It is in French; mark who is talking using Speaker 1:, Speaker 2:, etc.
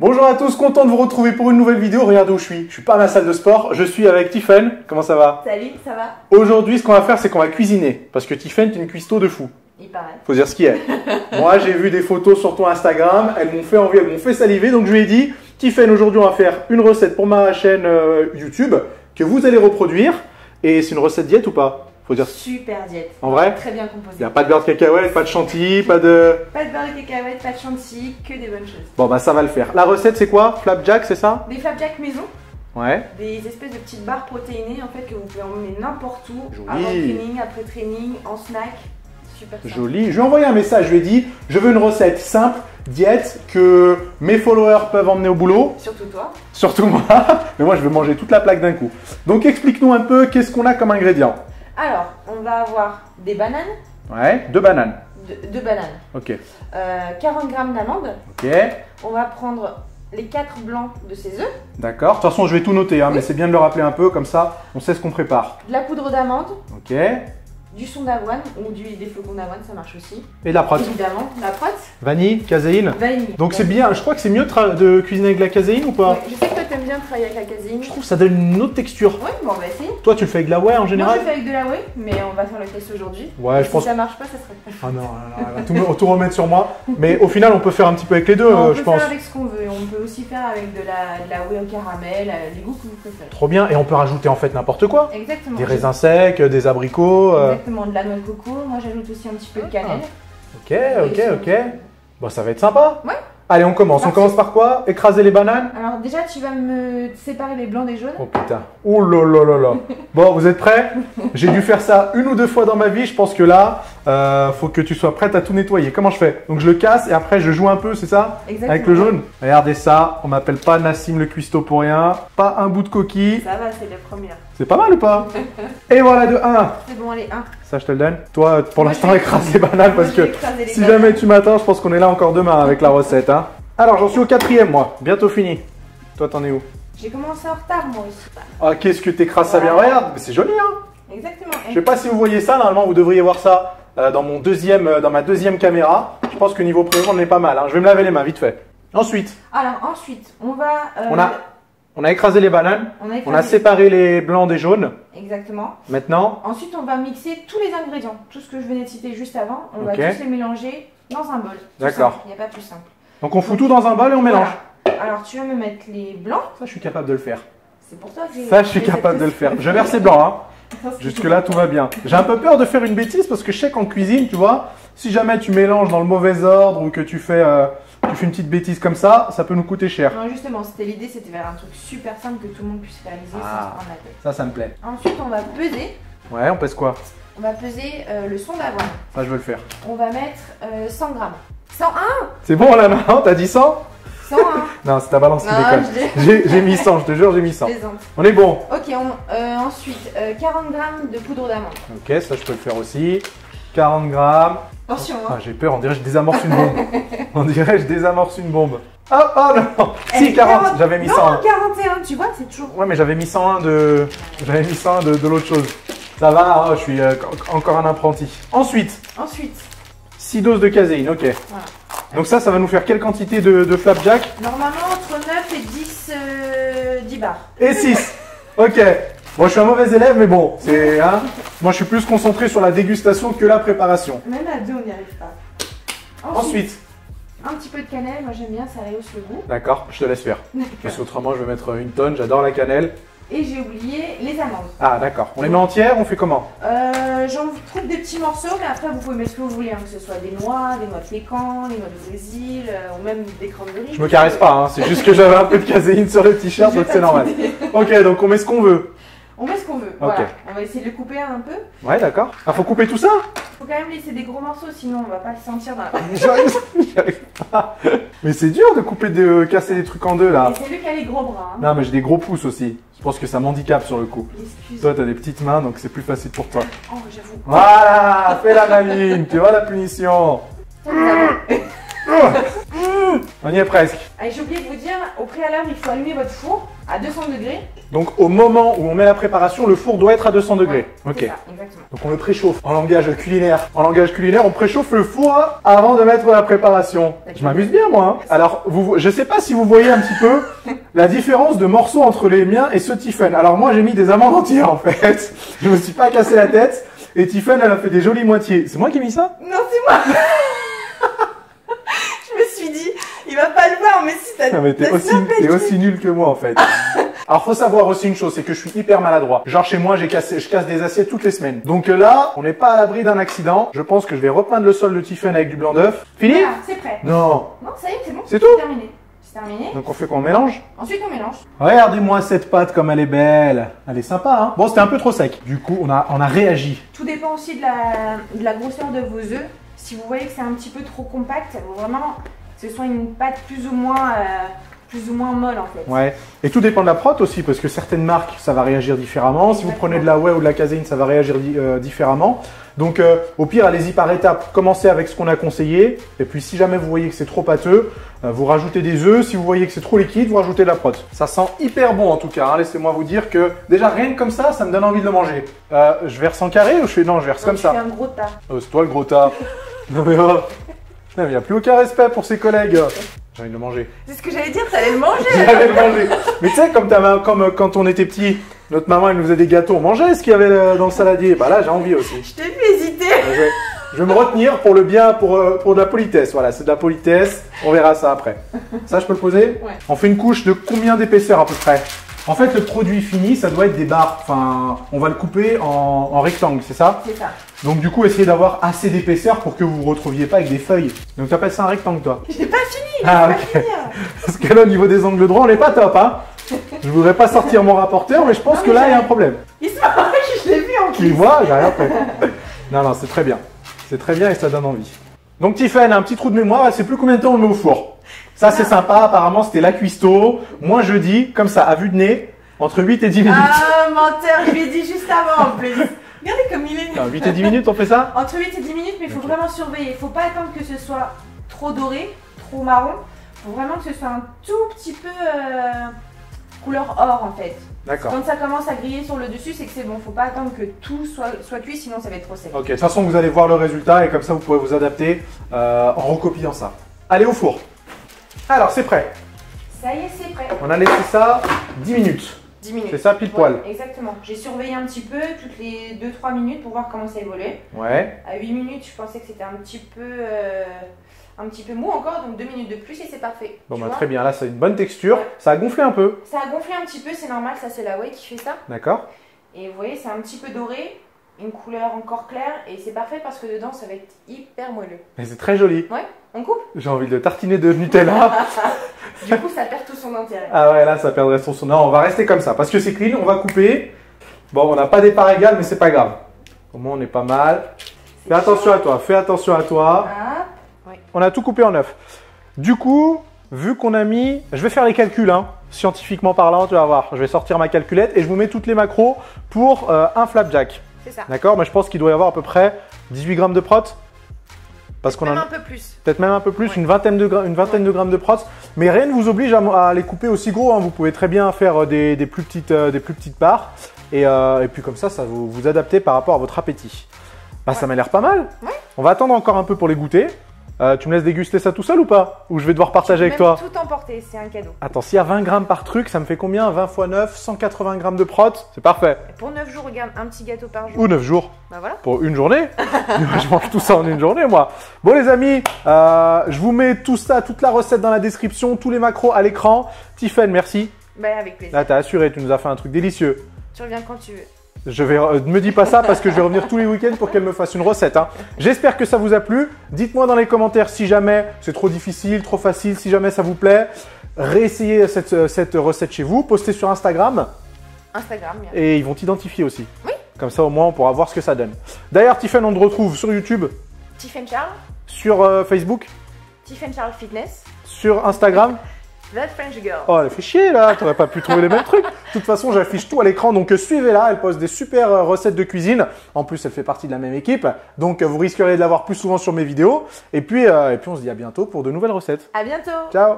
Speaker 1: Bonjour à tous, content de vous retrouver pour une nouvelle vidéo. Regardez où je suis. Je suis pas à ma salle de sport, je suis avec Tiffen. Comment ça va?
Speaker 2: Salut, ça va?
Speaker 1: Aujourd'hui, ce qu'on va faire, c'est qu'on va cuisiner. Parce que Tiffen, t'es une cuistot de fou.
Speaker 2: Il paraît.
Speaker 1: Faut dire ce qu'il y a. Moi, j'ai vu des photos sur ton Instagram, elles m'ont fait envie, elles m'ont fait saliver. Donc je lui ai dit, Tiffen, aujourd'hui, on va faire une recette pour ma chaîne YouTube que vous allez reproduire. Et c'est une recette diète ou pas? Faut dire.
Speaker 2: Super diète.
Speaker 1: En vrai?
Speaker 2: Très bien composée.
Speaker 1: Il n'y a pas de beurre de cacahuète, pas de chantilly, pas de...
Speaker 2: Pas de beurre de cacahuète, pas de chantilly, que des bonnes choses.
Speaker 1: Bon, bah ça va le faire. La recette, c'est quoi? Flapjack, c'est ça?
Speaker 2: Des flapjacks maison.
Speaker 1: Ouais.
Speaker 2: Des espèces de petites barres protéinées en fait que vous pouvez emmener n'importe où.
Speaker 1: Joli.
Speaker 2: Avant training, après training, en snack. Super simple.
Speaker 1: Joli. Je lui ai envoyé un message, je lui ai dit, je veux une recette simple, diète, que mes followers peuvent emmener au boulot.
Speaker 2: Surtout toi.
Speaker 1: Surtout moi. Mais moi, je veux manger toute la plaque d'un coup. Donc, explique-nous un peu qu'est-ce qu'on a comme ingrédients.
Speaker 2: Alors, on va avoir des bananes.
Speaker 1: Ouais, 2 bananes.
Speaker 2: Deux bananes.
Speaker 1: Ok.
Speaker 2: 40 g d'amandes.
Speaker 1: Ok.
Speaker 2: On va prendre les 4 blancs de ces œufs.
Speaker 1: D'accord. De toute façon, je vais tout noter, hein, mais c'est bien de le rappeler un peu, comme ça, on sait ce qu'on prépare.
Speaker 2: De la poudre d'amande.
Speaker 1: Ok.
Speaker 2: Du son d'avoine ou des flocons d'avoine, ça marche aussi.
Speaker 1: Et de la prot.
Speaker 2: Évidemment, la prot.
Speaker 1: Vanille, caséine.
Speaker 2: Vanille.
Speaker 1: Donc, c'est bien. Je crois que c'est mieux de cuisiner avec de la caséine ou pas?
Speaker 2: Ouais, je sais que toi t'aimes bien travailler avec la caséine.
Speaker 1: Je trouve que ça donne une autre texture.
Speaker 2: Ouais, bon, on va essayer.
Speaker 1: Toi, tu le fais avec de la whey en
Speaker 2: Moi,
Speaker 1: général?
Speaker 2: je le fais avec de la whey, mais on va faire le test aujourd'hui.
Speaker 1: Ouais, je
Speaker 2: si
Speaker 1: pense.
Speaker 2: ça marche pas, ça serait.
Speaker 1: Ah non, elle va tout remettre sur moi. Mais au final, on peut faire un petit peu avec les deux,
Speaker 2: On
Speaker 1: je
Speaker 2: peut
Speaker 1: pense.
Speaker 2: faire avec ce qu'on veut. On peut aussi faire avec de la whey au caramel, les goûts que vous préférez.
Speaker 1: Trop bien. Et on peut rajouter en fait n'importe quoi.
Speaker 2: Exactement.
Speaker 1: Des raisins secs, des abricots.
Speaker 2: Exactement, de la noix de coco. Moi, j'ajoute aussi un petit peu de cannelle.
Speaker 1: Ok, ok. Bon, ça va être sympa.
Speaker 2: Ouais.
Speaker 1: Allez, on commence. On
Speaker 2: Parti.
Speaker 1: commence par quoi? Écraser les bananes?
Speaker 2: Alors, déjà, tu vas me séparer les blancs des jaunes.
Speaker 1: Oh putain. Ouh là là là là. Bon, vous êtes prêts? J'ai dû faire ça 1 ou 2 fois dans ma vie. Je pense que là, faut que tu sois prête à tout nettoyer. Comment je fais? Donc, je le casse et après, je joue un peu, c'est ça?
Speaker 2: Exactement.
Speaker 1: Avec le jaune? Regardez ça. On m'appelle pas Nassim le cuistot pour rien. Pas un bout de coquille.
Speaker 2: Ça va, c'est la première.
Speaker 1: C'est pas mal ou pas? Et voilà de 1.
Speaker 2: C'est bon, allez, 1.
Speaker 1: Ça, je te le donne. Toi, pour
Speaker 2: Moi,
Speaker 1: l'instant,
Speaker 2: je vais-
Speaker 1: écrase les bananes parce
Speaker 2: Moi, je vais
Speaker 1: que
Speaker 2: écraser les
Speaker 1: si
Speaker 2: bananes.
Speaker 1: jamais tu m'attends, je pense qu'on est là encore demain avec la recette. Hein. Alors, j'en suis au 4e, moi. Bientôt fini. Toi, t'en es où?
Speaker 2: J'ai commencé en retard, moi aussi.
Speaker 1: Ah, qu'est-ce que t'écrases ça bien? Regarde, mais c'est joli, hein.
Speaker 2: Exactement.
Speaker 1: Je sais pas si vous voyez ça. Normalement, vous devriez voir ça dans ma deuxième caméra. Je pense que niveau présent, on est pas mal. Hein. Je vais me laver les mains, vite fait. Ensuite,
Speaker 2: Alors, ensuite, on va.
Speaker 1: on a écrasé les bananes. On a
Speaker 2: écrasé-
Speaker 1: séparé les blancs des jaunes.
Speaker 2: Exactement.
Speaker 1: Maintenant,
Speaker 2: Ensuite, on va mixer tous les ingrédients. Tout ce que je venais de citer juste avant, on
Speaker 1: Ok.
Speaker 2: va tous les mélanger dans un bol. Tout
Speaker 1: D'accord.
Speaker 2: simple, il n'y a pas plus simple.
Speaker 1: donc on fout tout dans un bol et on mélange.
Speaker 2: Voilà. Alors, tu vas me mettre les blancs.
Speaker 1: Ça, je suis capable de le faire.
Speaker 2: C'est pour toi que j'ai.
Speaker 1: Ça, je suis capable de le faire. Je verse les blancs, hein. Jusque-là, tout va bien. J'ai un peu peur de faire une bêtise parce que je sais qu'en cuisine, tu vois, si jamais tu mélanges dans le mauvais ordre ou que tu fais une petite bêtise comme ça peut nous coûter cher.
Speaker 2: Non, justement, c'était l'idée, c'était faire un truc super simple que tout le monde puisse réaliser sans se prendre la tête.
Speaker 1: Ça me plaît.
Speaker 2: Ensuite, on va peser.
Speaker 1: Ouais, on pèse quoi?
Speaker 2: On va peser le son d'avoine.
Speaker 1: Ça, je veux le faire.
Speaker 2: On va mettre 100 grammes. 101
Speaker 1: C'est bon là maintenant? T'as dit 100?
Speaker 2: 101
Speaker 1: Non, c'est ta balance qui
Speaker 2: Non,
Speaker 1: déconne. J'ai mis 100, je te jure, j'ai mis 100.
Speaker 2: Plaisante.
Speaker 1: On est bon.
Speaker 2: Ok, ensuite, 40 grammes de poudre d'amande.
Speaker 1: Ok, ça, je peux le faire aussi. 40 grammes.
Speaker 2: Attention,
Speaker 1: Ah,
Speaker 2: hein.
Speaker 1: j'ai peur, on dirait que je désamorce une bombe. On dirait que je désamorce une bombe. Oh non! Si, 40, j'avais mis 100.
Speaker 2: Non, 41, tu vois, c'est toujours.
Speaker 1: Ouais, mais j'avais mis 101 de l'autre chose. Ça va, hein, je suis encore un apprenti. Ensuite, 6 doses de caséine, ok.
Speaker 2: Voilà.
Speaker 1: Donc ça va nous faire quelle quantité de flapjack?
Speaker 2: Normalement, entre 9 et 10 bars.
Speaker 1: Et 6. Ok. Bon, je suis un mauvais élève, mais bon, c'est... Hein, moi, je suis plus concentré sur la dégustation que la préparation.
Speaker 2: Même à 2, on n'y arrive pas.
Speaker 1: Ensuite.
Speaker 2: Un petit peu de cannelle, moi j'aime bien, ça rehausse le goût.
Speaker 1: D'accord, je te laisse faire. Parce qu'autrement, je vais mettre une tonne, j'adore la cannelle.
Speaker 2: Et j'ai oublié les amandes.
Speaker 1: Ah, d'accord. On les met entières, on fait comment?
Speaker 2: J'en trouve des petits morceaux, mais après vous pouvez mettre ce que vous voulez, hein, que ce soit des noix de pécan, des noix de Brésil, ou même des cranberries.
Speaker 1: Je me caresse pas, hein, c'est juste que j'avais un peu de caséine sur le t-shirt, donc c'est normal. Ok, donc on met ce qu'on veut.
Speaker 2: On met ce qu'on veut,
Speaker 1: Ok.
Speaker 2: voilà. On va essayer de le couper un peu.
Speaker 1: Ouais, d'accord. Ah, faut couper tout ça?
Speaker 2: Faut quand même laisser des gros morceaux, sinon on va pas le sentir dans la...
Speaker 1: J'y arrive pas. Mais c'est dur de couper, de casser des trucs en deux là.
Speaker 2: Et c'est lui qui a les gros bras. Hein.
Speaker 1: Non, mais j'ai des gros pouces aussi. Je pense que ça m'handicape sur le coup.
Speaker 2: Excuse.
Speaker 1: Toi, t'as des petites mains, donc c'est plus facile pour toi.
Speaker 2: Oh, j'avoue.
Speaker 1: Voilà, fais la maline, tu vois la punition.
Speaker 2: Ça, nous avons-
Speaker 1: On y est presque.
Speaker 2: Allez, j'ai oublié de vous dire, au préalable, il faut allumer votre four à 200 degrés.
Speaker 1: Donc au moment où on met la préparation, le four doit être à 200 degrés.
Speaker 2: Ouais,
Speaker 1: Ok.
Speaker 2: c'est ça, exactement.
Speaker 1: Donc on le préchauffe en langage culinaire. En langage culinaire, on préchauffe le four avant de mettre la préparation. Je m'amuse bien moi. Hein. Alors, je sais pas si vous voyez un petit peu la différence de morceaux entre les miens et ceux de Tiffen. Alors moi j'ai mis des amandes entières en fait. Je me suis pas cassé la tête. Et Tiffen elle a fait des jolies moitiés. C'est moi qui ai mis ça?
Speaker 2: Non, c'est moi. Je me suis dit, il va pas le voir, mais si t'as...
Speaker 1: Non mais t'es aussi nul que moi en fait. Alors faut savoir aussi une chose, c'est que je suis hyper maladroit. Genre chez moi, je casse des assiettes toutes les semaines. Donc là, on n'est pas à l'abri d'un accident. Je pense que je vais repeindre le sol de Tiffen avec du blanc d'œuf. Fini?
Speaker 2: Voilà, c'est prêt.
Speaker 1: Non.
Speaker 2: Non, ça y est, c'est bon.
Speaker 1: C'est tout?
Speaker 2: Terminé. C'est terminé.
Speaker 1: Donc on fait quoi? On mélange?
Speaker 2: Ensuite, on mélange.
Speaker 1: Regardez-moi cette pâte comme elle est belle. Elle est sympa, hein? Bon, c'était un peu trop sec. Du coup, on a réagi.
Speaker 2: Tout dépend aussi de la grosseur de vos œufs. Si vous voyez que c'est un petit peu trop compact, il faut vraiment que ce soit une pâte plus ou moins molle en fait.
Speaker 1: Ouais. Et tout dépend de la prot aussi, parce que certaines marques, ça va réagir différemment. Si vous prenez de la whey ou de la caséine, ça va réagir différemment. Donc, au pire, allez-y par étapes. Commencez avec ce qu'on a conseillé. Et puis, si jamais vous voyez que c'est trop pâteux, vous rajoutez des œufs. Si vous voyez que c'est trop liquide, vous rajoutez de la prot. Ça sent hyper bon en tout cas. Hein. Laissez-moi vous dire que déjà rien que comme ça me donne envie de le manger. Je verse en carré ou je fais non, je verse comme ça.
Speaker 2: Je fais un gros tas.
Speaker 1: C'est toi le gros tas. Non mais il n'y a plus aucun respect pour ses collègues. J'ai envie de le manger.
Speaker 2: C'est ce que j'allais dire, t'allais le manger.
Speaker 1: J'allais le manger. Mais tu sais, comme quand on était petit, notre maman elle nous faisait des gâteaux, on mangeait ce qu'il y avait dans le saladier. Bah là j'ai envie aussi.
Speaker 2: Je t'ai vu hésiter.
Speaker 1: Je vais me retenir pour le bien, pour de la politesse. Voilà, c'est de la politesse. On verra ça après. Ça, je peux le poser?
Speaker 2: Ouais.
Speaker 1: On fait une couche de combien d'épaisseur à peu près? En fait, le produit fini, ça doit être des barres. Enfin, on va le couper en rectangle, c'est ça?
Speaker 2: C'est ça.
Speaker 1: Donc du coup, essayez d'avoir assez d'épaisseur pour que vous vous retrouviez pas avec des feuilles. Donc tu appelles ça un rectangle, toi?
Speaker 2: J'ai pas fini.
Speaker 1: Ah
Speaker 2: Pas
Speaker 1: ok.
Speaker 2: finir.
Speaker 1: Parce que là, au niveau des angles droits, on n'est pas top, hein? Je voudrais pas sortir mon rapporteur, mais je pense
Speaker 2: Non,
Speaker 1: que
Speaker 2: mais
Speaker 1: là, il y a un problème.
Speaker 2: Il se marre, je l'ai vu en
Speaker 1: Tu
Speaker 2: plus.
Speaker 1: vois, j'ai rien fait. Non, c'est très bien. C'est très bien et ça donne envie. Donc Tiffen, un petit trou de mémoire, elle sait plus combien de temps on le met au four. Ça, c'est sympa. Apparemment, c'était la cuistot. Moi, je dis, comme ça, à vue de nez, entre 8 et 10 minutes.
Speaker 2: Ah, menteur, je l'ai dit juste avant en plus. Regardez comme il est.
Speaker 1: Non, 8 et 10 minutes, on fait ça?
Speaker 2: Entre 8 et 10 minutes, mais il faut vraiment surveiller. Il faut pas attendre que ce soit trop doré, trop marron. Il faut vraiment que ce soit un tout petit peu couleur or en fait.
Speaker 1: D'accord.
Speaker 2: Quand ça commence à griller sur le dessus, c'est que c'est bon. Faut pas attendre que tout soit cuit, sinon ça va être trop sec.
Speaker 1: Ok, de toute façon, vous allez voir le résultat et comme ça, vous pourrez vous adapter en recopiant ça. Allez au four. Alors, c'est prêt.
Speaker 2: Ça y est, c'est prêt.
Speaker 1: On a laissé ça 10 minutes.
Speaker 2: 10 minutes.
Speaker 1: C'est ça, pile poil.
Speaker 2: Ouais, exactement. J'ai surveillé un petit peu toutes les 2-3 minutes pour voir comment ça évoluait.
Speaker 1: Ouais.
Speaker 2: À 8 minutes, je pensais que c'était un petit peu mou encore, donc 2 minutes de plus et c'est parfait.
Speaker 1: Bon,
Speaker 2: Tu
Speaker 1: bah,
Speaker 2: vois,
Speaker 1: très bien. Là, c'est une bonne texture.
Speaker 2: Ouais.
Speaker 1: Ça a gonflé un peu.
Speaker 2: ça a gonflé un petit peu, c'est normal, ça c'est la whey qui fait ça.
Speaker 1: D'accord.
Speaker 2: Et vous voyez, c'est un petit peu doré, une couleur encore claire et c'est parfait parce que dedans ça va être hyper moelleux.
Speaker 1: Mais c'est très joli.
Speaker 2: Ouais, on coupe.
Speaker 1: J'ai envie de tartiner de Nutella.
Speaker 2: Du coup, ça perd tout son intérêt.
Speaker 1: Ah ouais, là, ça perdrait son son. Non, on va rester comme ça parce que c'est clean. On va couper. Bon, on n'a pas des parts égales, mais c'est pas grave. Au moins, on est pas mal. Fais attention à toi. Fais attention à toi.
Speaker 2: Ah, oui.
Speaker 1: On a tout coupé en œuf. Du coup, vu qu'on a mis... Je vais faire les calculs, hein. Scientifiquement parlant, tu vas voir. Je vais sortir ma calculette et je vous mets toutes les macros pour un flapjack.
Speaker 2: C'est ça.
Speaker 1: D'accord? Mais je pense qu'il doit y avoir à peu près 18 grammes de prot. Parce qu'on
Speaker 2: Même
Speaker 1: en
Speaker 2: un peu plus.
Speaker 1: peut-être même un peu plus,
Speaker 2: Ouais.
Speaker 1: une vingtaine de grammes de prot. Mais rien ne vous oblige à les couper aussi gros. Hein. Vous pouvez très bien faire des plus petites parts. Et puis comme ça vous adaptez par rapport à votre appétit. Bah, ça m'a l'air pas mal.
Speaker 2: Ouais.
Speaker 1: On va attendre encore un peu pour les goûter. Tu me laisses déguster ça tout seul ou pas? Ou je vais devoir partager avec toi?
Speaker 2: Tout emporter, c'est un cadeau.
Speaker 1: Attends, s'il y a 20 grammes par truc, ça me fait combien? 20 x 9, 180 grammes de prot. C'est parfait.
Speaker 2: Et pour 9 jours, regarde, un petit gâteau par jour.
Speaker 1: Ou 9 jours.
Speaker 2: Bah voilà.
Speaker 1: Pour une journée. Je mange tout ça en une journée, moi. Bon, les amis, je vous mets tout ça, toute la recette dans la description, tous les macros à l'écran. Tiffen, merci.
Speaker 2: Bah avec plaisir.
Speaker 1: Là, t'as assuré, tu nous as fait un truc délicieux.
Speaker 2: Tu reviens quand tu veux.
Speaker 1: Ne me dis pas ça parce que je vais revenir tous les week-ends pour qu'elle me fasse une recette. Hein. J'espère que ça vous a plu. Dites-moi dans les commentaires si jamais c'est trop difficile, trop facile, si jamais ça vous plaît. Réessayez cette recette chez vous, postez sur Instagram
Speaker 2: Instagram, bien.
Speaker 1: et ils vont t'identifier aussi.
Speaker 2: Oui.
Speaker 1: Comme ça, au moins, on pourra voir ce que ça donne. D'ailleurs, Tiffen, on te retrouve sur YouTube,
Speaker 2: Tiffen Charles,
Speaker 1: sur Facebook,
Speaker 2: Tiffen Charles Fitness,
Speaker 1: sur Instagram.
Speaker 2: That French Girl.
Speaker 1: Oh, elle fait chier là, t'aurais pas pu trouver les mêmes trucs. De toute façon, j'affiche tout à l'écran, donc suivez-la, elle poste des super recettes de cuisine. En plus, elle fait partie de la même équipe, donc vous risquerez de la voir plus souvent sur mes vidéos. Et puis on se dit à bientôt pour de nouvelles recettes.
Speaker 2: À bientôt.
Speaker 1: Ciao.